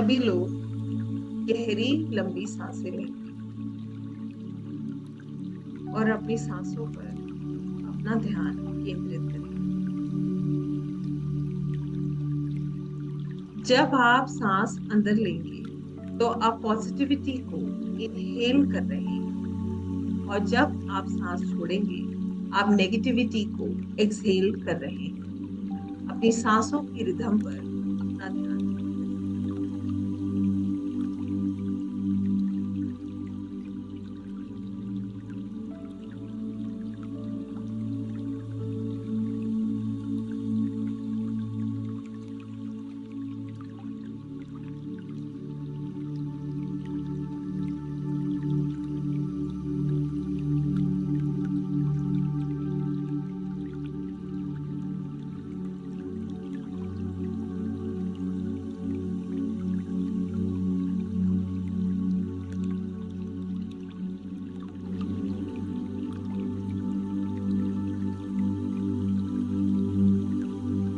सभी लोग गहरी लंबी सांसें लेंगे और अपनी सांसों पर अपना ध्यान केंद्रित करेंगे। जब आप सांस अंदर लेंगे तो आप पॉजिटिविटी को इनहेल कर रहे हैं और जब आप सांस छोड़ेंगे आप नेगेटिविटी को एक्सहेल कर रहे हैं। अपनी सांसों की रिदम पर अपना ध्यान।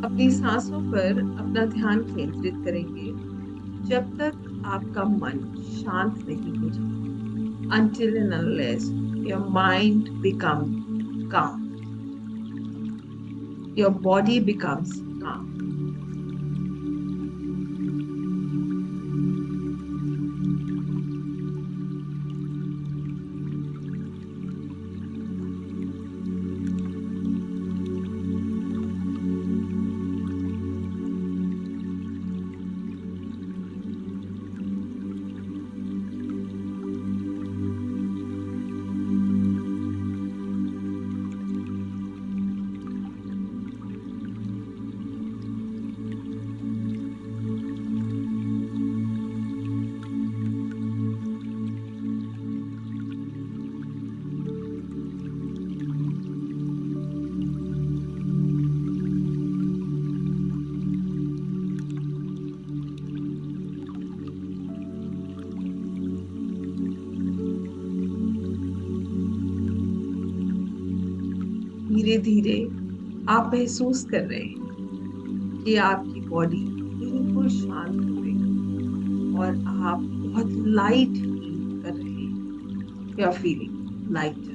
अपनी सांसों पर अपना ध्यान केंद्रित करेंगे जब तक आपका मन शांत नहीं हो जाता। Until and unless your mind becomes calm, your body becomes calm. धीरे धीरे आप महसूस कर रहे हैं कि आपकी बॉडी बिल्कुल शांत हो गई और आप बहुत लाइट फील कर रहे हैं। You are feeling lighter.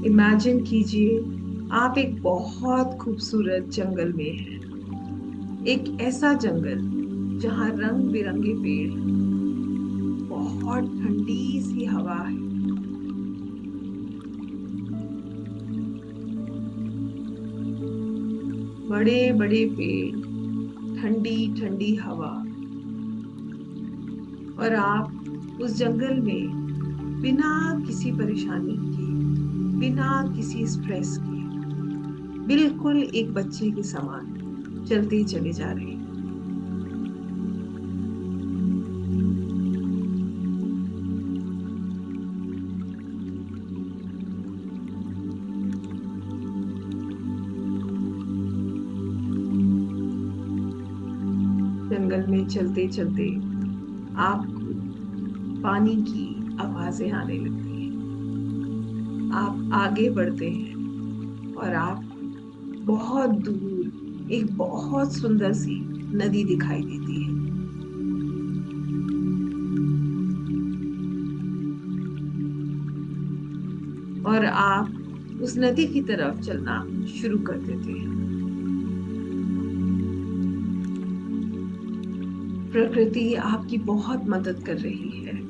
Imagine कीजिए आप एक बहुत खूबसूरत जंगल में हैं। एक ऐसा जंगल जहां रंग बिरंगे पेड़, बहुत ठंडी सी हवा है। बड़े बड़े पेड़, ठंडी ठंडी हवा और आप उस जंगल में बिना किसी परेशानी के, बिना किसी स्ट्रेस के, बिल्कुल एक बच्चे के समान चलते चले जा रहे हैं। जंगल में चलते चलते आपको पानी की आवाजें आने लगती हैं। आप आगे बढ़ते हैं और आप बहुत दूर एक बहुत सुंदर सी नदी दिखाई देती है। और आप उस नदी की तरफ चलना शुरू कर देते हैं। प्रकृति आपकी बहुत मदद कर रही है।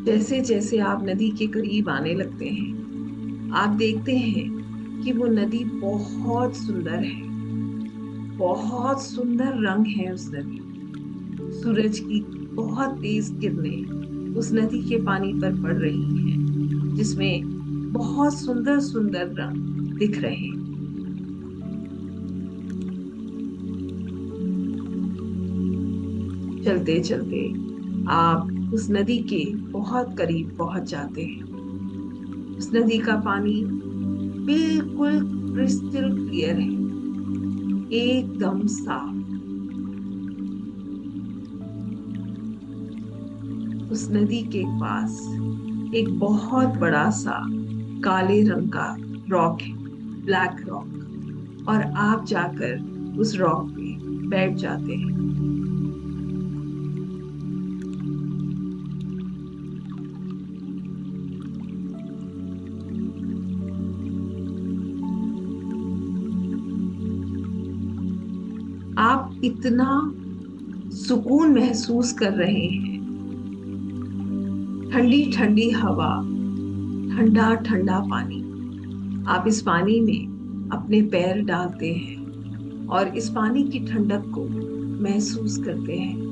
जैसे जैसे आप नदी के करीब आने लगते हैं आप देखते हैं कि वो नदी बहुत सुंदर है। बहुत सुंदर रंग है उस नदी। सूरज की बहुत तेज किरणें उस नदी के पानी पर पड़ रही हैं, जिसमें बहुत सुंदर सुंदर रंग दिख रहे हैं। चलते चलते आप उस नदी के बहुत करीब पहुंच जाते हैं। उस नदी का पानी बिल्कुल क्रिस्टल क्लियर है, एकदम साफ। उस नदी के पास एक बहुत बड़ा सा काले रंग का रॉक है, ब्लैक रॉक, और आप जाकर उस रॉक पे बैठ जाते हैं। आप इतना सुकून महसूस कर रहे हैं, ठंडी ठंडी हवा, ठंडा ठंडा पानी। आप इस पानी में अपने पैर डालते हैं और इस पानी की ठंडक को महसूस करते हैं।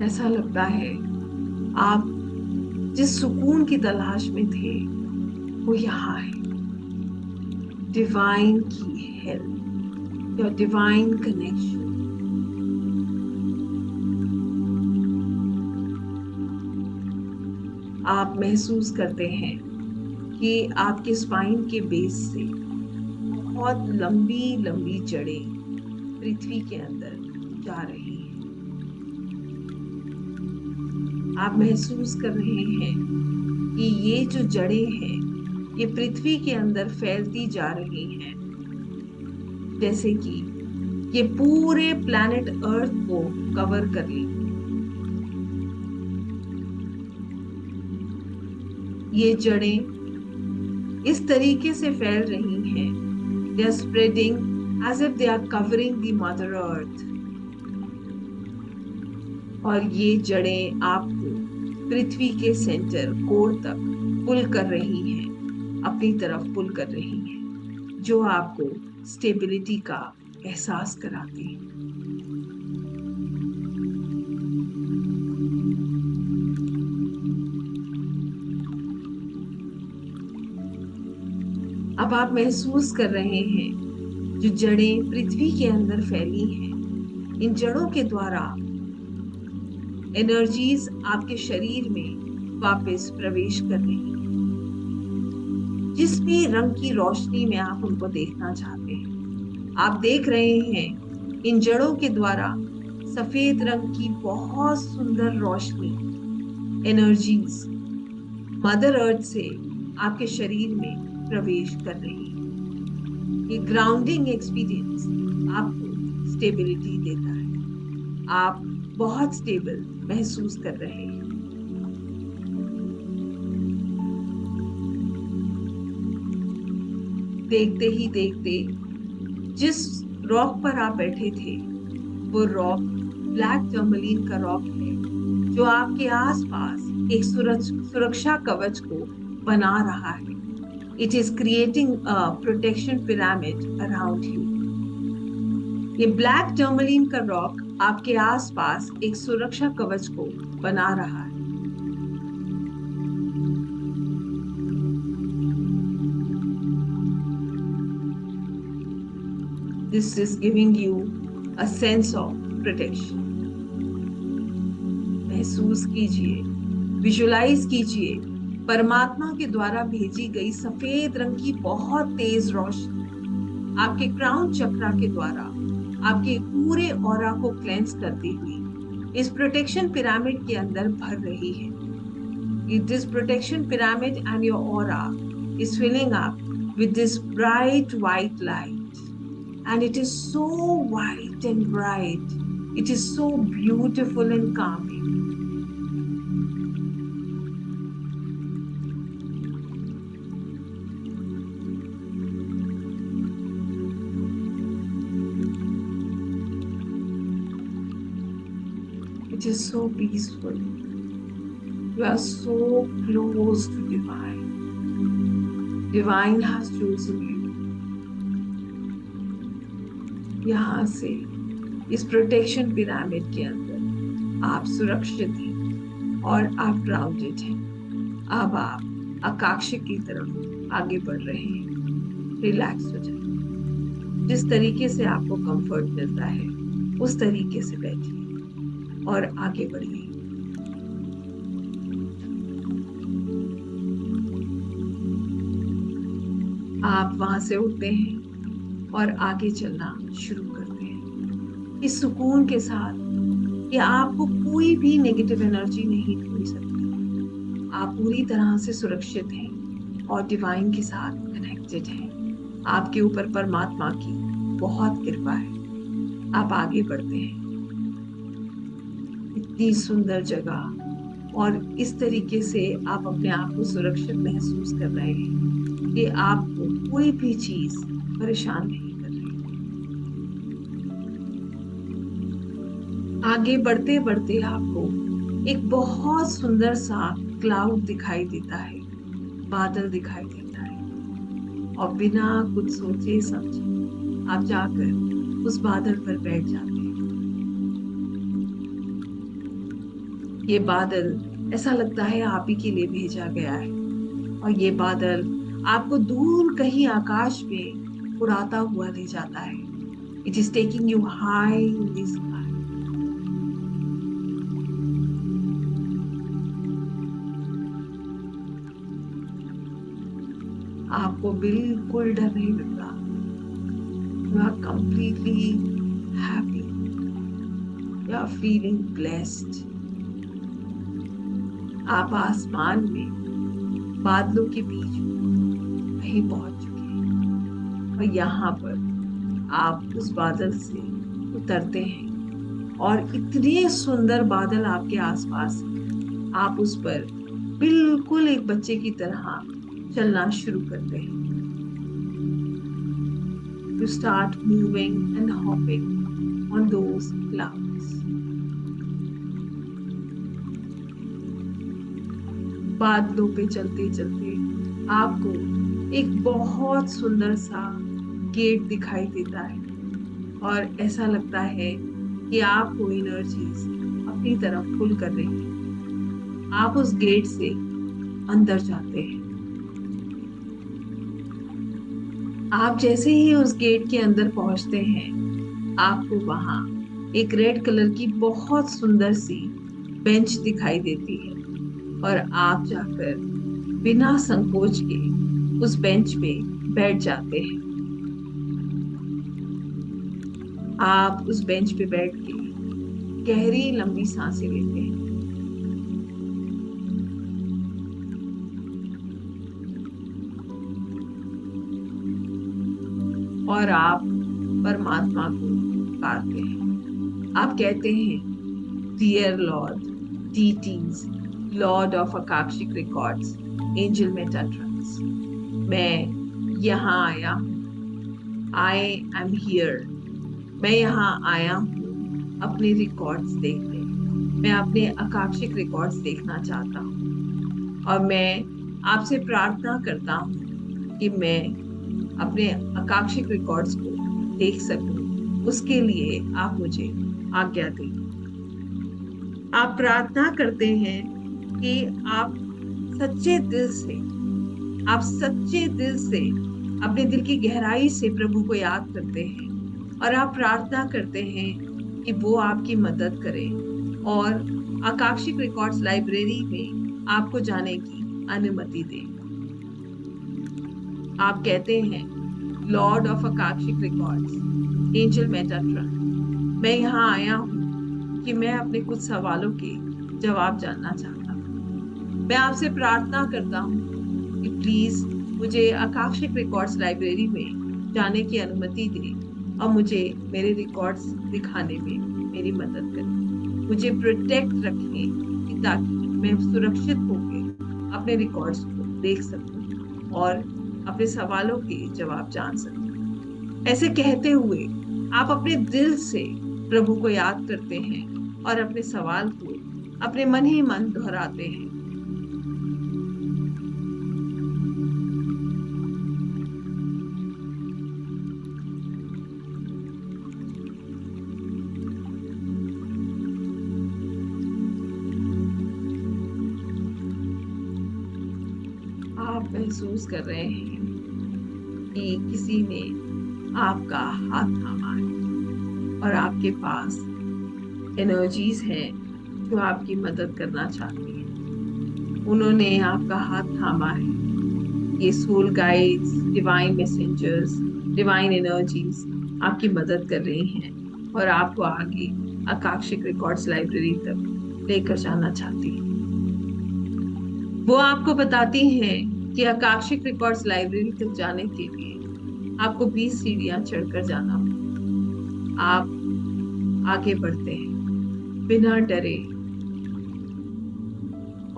ऐसा लगता है आप जिस सुकून की तलाश में थे वो यहाँ है। डिवाइन की हेल्प, योर डिवाइन कनेक्शन। आप महसूस करते हैं कि आपके स्पाइन के बेस से बहुत लंबी लंबी जड़ें पृथ्वी के अंदर जा रही हैं। आप महसूस कर रहे हैं कि ये जो जड़ें हैं ये पृथ्वी के अंदर फैलती जा रही हैं, जैसे कि ये पूरे प्लैनेट अर्थ को कवर कर ली। ये जड़ें इस तरीके से फैल रही हैं, they are spreading as if they are covering the mother earth। और ये जड़ें आपको पृथ्वी के सेंटर कोर तक पुल कर रही हैं, अपनी तरफ पुल कर रही हैं, जो आपको स्टेबिलिटी का एहसास कराती है। अब आप महसूस कर रहे हैं जो जड़ें पृथ्वी के अंदर फैली हैं, इन जड़ों के द्वारा एनर्जीज आपके शरीर में वापस प्रवेश कर रही हैं। जिस भी रंग की रोशनी में आप उनको देखना चाहते हैं, आप देख रहे हैं इन जड़ों के द्वारा सफेद रंग की बहुत सुंदर रोशनी, एनर्जीज मदर अर्थ से आपके शरीर में प्रवेश कर रही है। ये ग्राउंडिंग एक्सपीरियंस आपको स्टेबिलिटी देता है। आप बहुत स्टेबल महसूस कर रहे हैं। देखते ही देखते जिस रॉक पर आप बैठे थे वो रॉक ब्लैक टर्मलीन का रॉक है, जो आपके आसपास एक सुरक्षा कवच को बना रहा है। It is creating a protection pyramid around you। ये ब्लैक टर्मलीन का रॉक आपके आसपास एक सुरक्षा कवच को बना रहा है। This is giving you a sense of protection। महसूस कीजिए, विजुलाइज कीजिए परमात्मा के द्वारा भेजी गई सफेद रंग की बहुत तेज रोशनी आपके क्राउन चक्रा के द्वारा आपके पूरे ऑरा को क्लेंस करती हुई इस प्रोटेक्शन पिरामिड के अंदर भर रही है। This protection pyramid and your aura is filling up with this bright white light, and it is so white and bright, it is so beautiful and calming. It is so peaceful. You are so close to divine. Divine has chosen you. यहाँ से इस protection pyramid के अंदर आप सुरक्षित हैं और आप ग्राउंडेड हैं। अब आप आकांक्षा की तरफ आगे बढ़ रहे हैं। रिलैक्स हो जाए। जिस तरीके से आपको कंफर्ट मिलता है उस तरीके से बैठिए और आगे बढ़िए। आप वहां से उठते हैं और आगे चलना शुरू करते हैं इस सुकून के साथ कि आपको कोई भी नेगेटिव एनर्जी नहीं छू सकती। आप पूरी तरह से सुरक्षित हैं और डिवाइन के साथ कनेक्टेड हैं। आपके ऊपर परमात्मा की बहुत कृपा है। आप आगे बढ़ते हैं। इतनी सुंदर जगह और इस तरीके से आप अपने आप को सुरक्षित महसूस कर रहे हैं कि आपको कोई भी चीज परेशान नहीं कर रही। आगे बढ़ते बढ़ते आपको एक बहुत सुंदर सा क्लाउड दिखाई देता है, बादल दिखाई देता है और बिना कुछ सोचे समझे आप जाकर उस बादल पर बैठ जाते हैं। ये बादल ऐसा लगता है आप ही के लिए भेजा गया है और ये बादल आपको दूर कहीं आकाश में उड़ाता हुआ ले जाता है। It is taking you high in the sky. आपको बिल्कुल डर नहीं लग रहा। You are completely happy. You are feeling blessed. आप आसमान में बादलों के बीच कहीं पहुंच चुके हैं और यहाँ पर आप उस बादल से उतरते हैं और इतने सुंदर बादल आपके आसपास हैं। आप उस पर बिल्कुल एक बच्चे की तरह चलना शुरू करते हैं। You start moving and hopping on those clouds. बादलों पे चलते चलते आपको एक बहुत सुंदर सा गेट दिखाई देता है और ऐसा लगता है कि आपको एनर्जीज अपनी तरफ पुल कर रही है। आप उस गेट से अंदर जाते हैं। आप जैसे ही उस गेट के अंदर पहुंचते हैं आपको वहां एक रेड कलर की बहुत सुंदर सी बेंच दिखाई देती है और आप जाकर बिना संकोच के उस बेंच पे बैठ जाते हैं। आप उस बेंच पे बैठ के गहरी लंबी सांसें लेते हैं और आप परमात्मा को पुकारते हैं। आप कहते हैं, dear lord, deities, lord of akashic records, angel Metatron's, मैं यहाँ आया हूँ। I am here. मैं यहाँ आया हूँ अपने रिकॉर्ड्स देखने। मैं अपने आकाक्षिक रिकॉर्ड्स देखना चाहता हूँ और मैं आपसे प्रार्थना करता हूँ कि मैं अपने आकांक्षिक रिकॉर्ड्स को देख सकूं। उसके लिए आप मुझे आज्ञा दें। आप प्रार्थना करते हैं कि आप सच्चे दिल से अपने दिल की गहराई से प्रभु को याद करते हैं और आप प्रार्थना करते हैं कि वो आपकी मदद करे और आकांक्षिक रिकॉर्ड्स लाइब्रेरी में आपको जाने की अनुमति दे। आप कहते हैं, lord of akashic records, angel Metatron, मैं यहाँ आया हूँ कि मैं अपने कुछ सवालों के जवाब जानना चाहता हूँ। मैं आपसे प्रार्थना करता हूँ कि प्लीज मुझे आकाक्षिक रिकॉर्ड्स लाइब्रेरी में जाने की अनुमति दें और मुझे मेरे रिकॉर्ड्स दिखाने में मेरी मदद करें। मुझे प्रोटेक्ट रखें ताकि मैं सुरक्षित होकर अपने रिकॉर्ड्स को देख सकूं और अपने सवालों के जवाब जान सकूं। ऐसे कहते हुए आप अपने दिल से प्रभु को याद करते हैं और अपने सवाल को अपने मन ही मन दोहराते हैं। महसूस कर रहे हैं कि किसी ने आपका हाथ थामा है और आपके पास एनर्जीज हैं जो आपकी मदद करना चाहती हैं। उन्होंने आपका हाथ थामा है। ये soul guides, divine messengers, divine energies आपकी मदद कर रही हैं और आपको आगे आकाशिक रिकॉर्ड्स लाइब्रेरी तक लेकर जाना चाहती हैं। वो आपको बताती हैं कि आकाशिक रिकॉर्ड्स लाइब्रेरी तक जाने के लिए आपको 20 सीढ़ियां चढ़कर जाना होगा। आप आगे बढ़ते हैं बिना डरे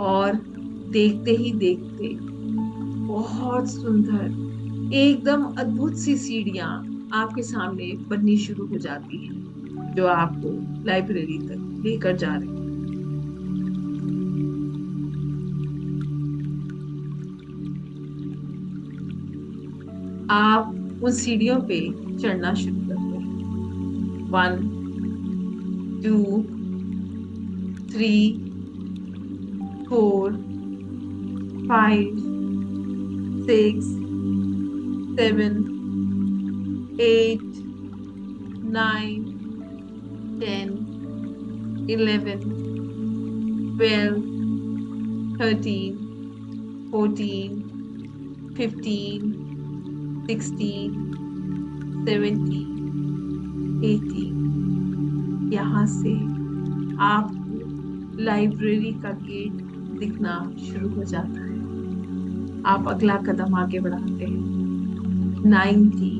और देखते ही देखते बहुत सुंदर, एकदम अद्भुत सी सीढ़ियां आपके सामने बननी शुरू हो जाती हैं जो आपको लाइब्रेरी तक लेकर जा रही हैं। आप उन सीढ़ियों पे चढ़ना शुरू करते हैं। 1, 2, 3, 4, 5, 6, 7, 8, 9, 10, 11, 12, 13, 14, 15, 16, 17, 18। यहाँ से आपको लाइब्रेरी का गेट दिखना शुरू हो जाता है। आप अगला कदम आगे बढ़ाते हैं। 90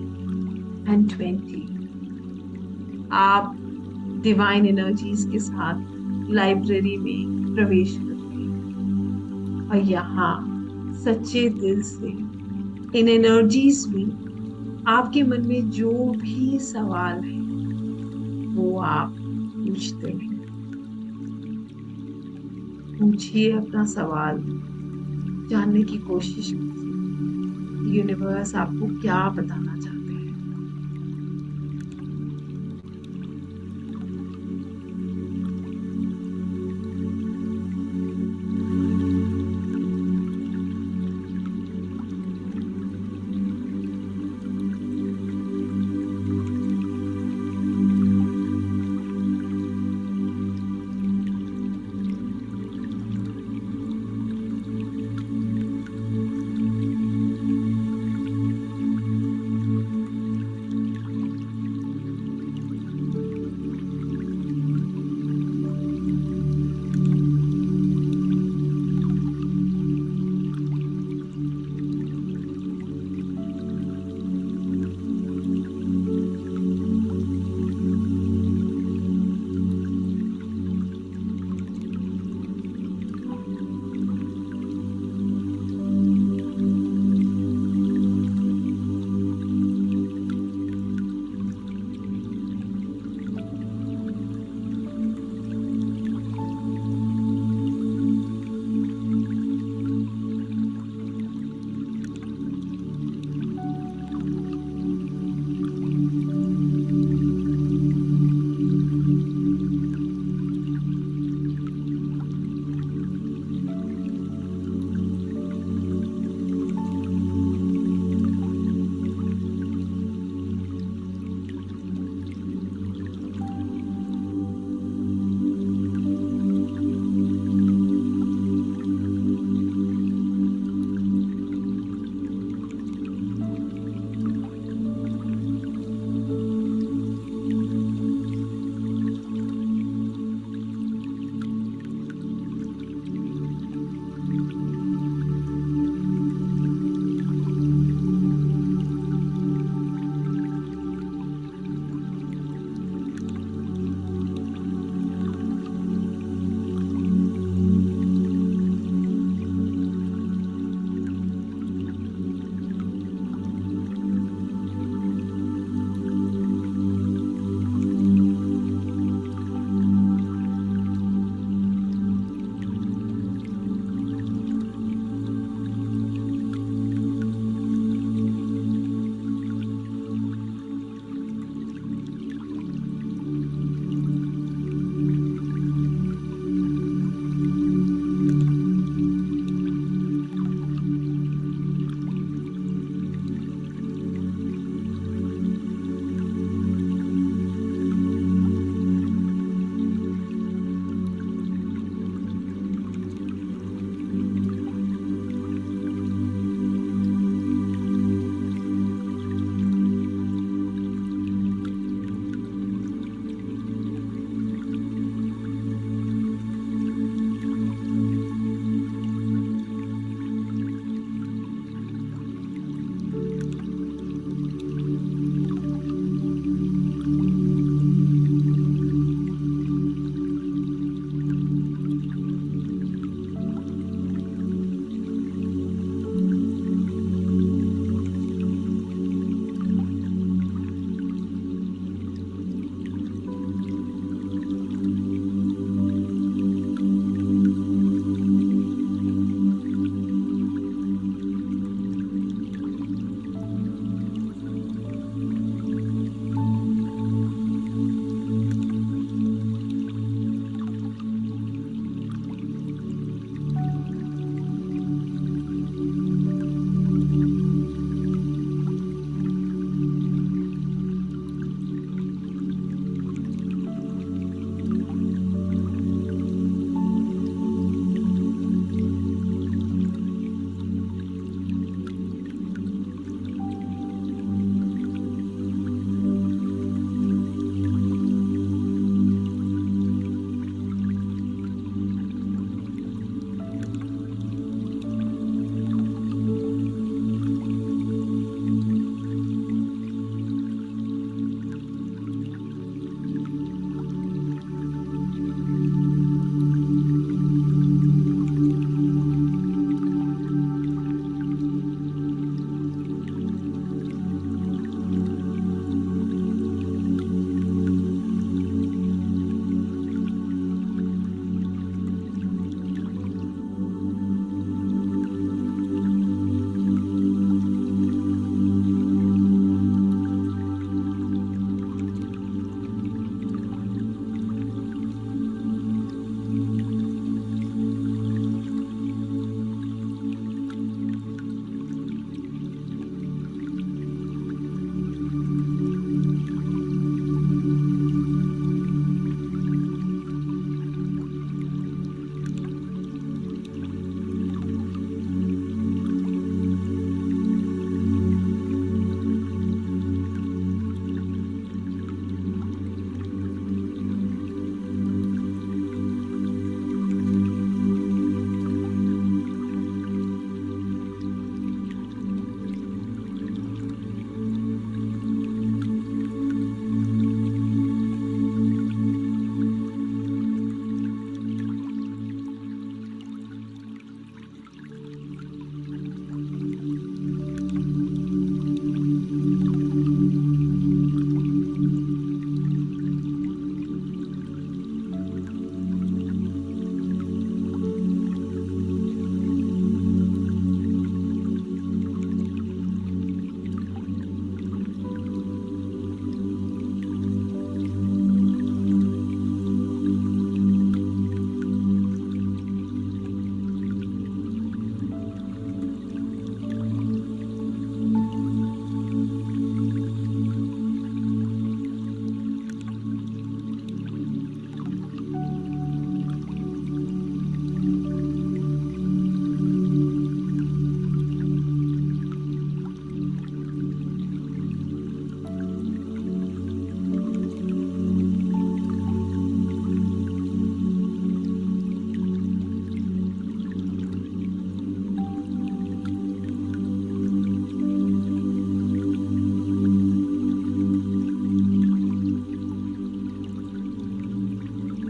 and 20। आप डिवाइन एनर्जीज के साथ लाइब्रेरी में प्रवेश करते हैं और यहाँ सच्चे दिल से इन एनर्जीज में आपके मन में जो भी सवाल है वो आप पूछते हैं। पूछिए अपना सवाल, जानने की कोशिश कीजिए यूनिवर्स आपको क्या बताना चाहते हैं।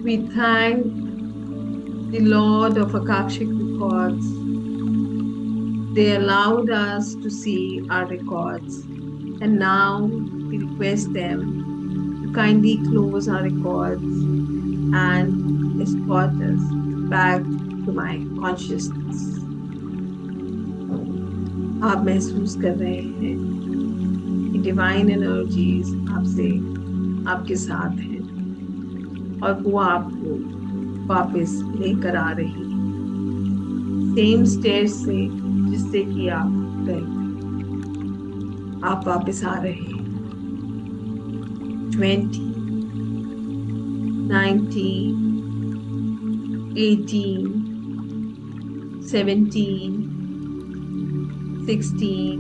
We thank the Lord of Akashic Records. They allowed us to see our records, and now we request them to kindly close our records and escort us back to my consciousness. आप महसूस कर रहे हैं कि divine energies आपसे आपके साथ हैं और वो आपको वापस लेकर आ रही है सेम स्टेज से जिससे कि आप गए। आप वापस आ रहे हैं 20, 19, 18, 17, 16,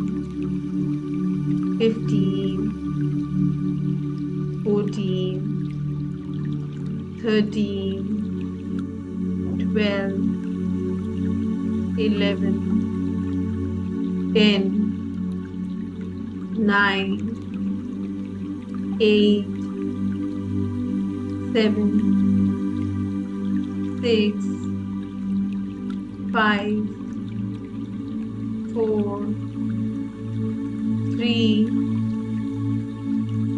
15, 14, 13, 12, 11, 10, 9, 8, 7, 6, 5, 4, 3,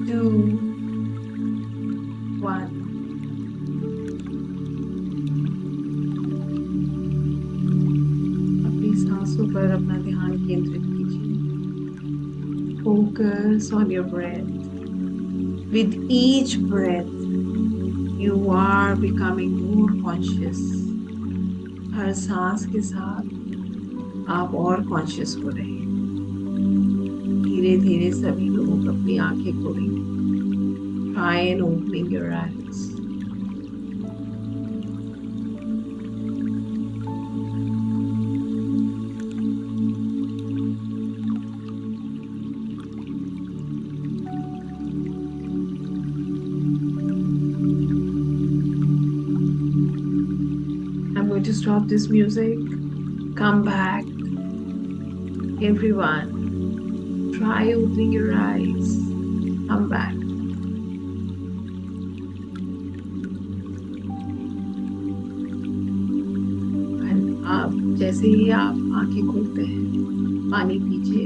2, 1. अपनी सांसों पर अपना ध्यान केंद्रित कीजिए। Focus on your breath. With each breath, you are becoming more conscious. हर सांस के साथ आप और कॉन्शियस हो रहे हैं। धीरे धीरे सभी लोग अपनी आंखें खोलेंगे। Try and opening your eyes. I'm going to stop this music. Come back. Everyone, try opening your eyes. Come back. And आप जैसे ही आप आंखें खोलते हैं, पानी पीजिए,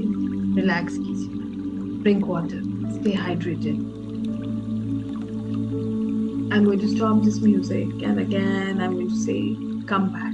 रिलैक्स कीजिए. Drink water. Stay hydrated. I'm going to stop this music, and again I'm going to say, come back.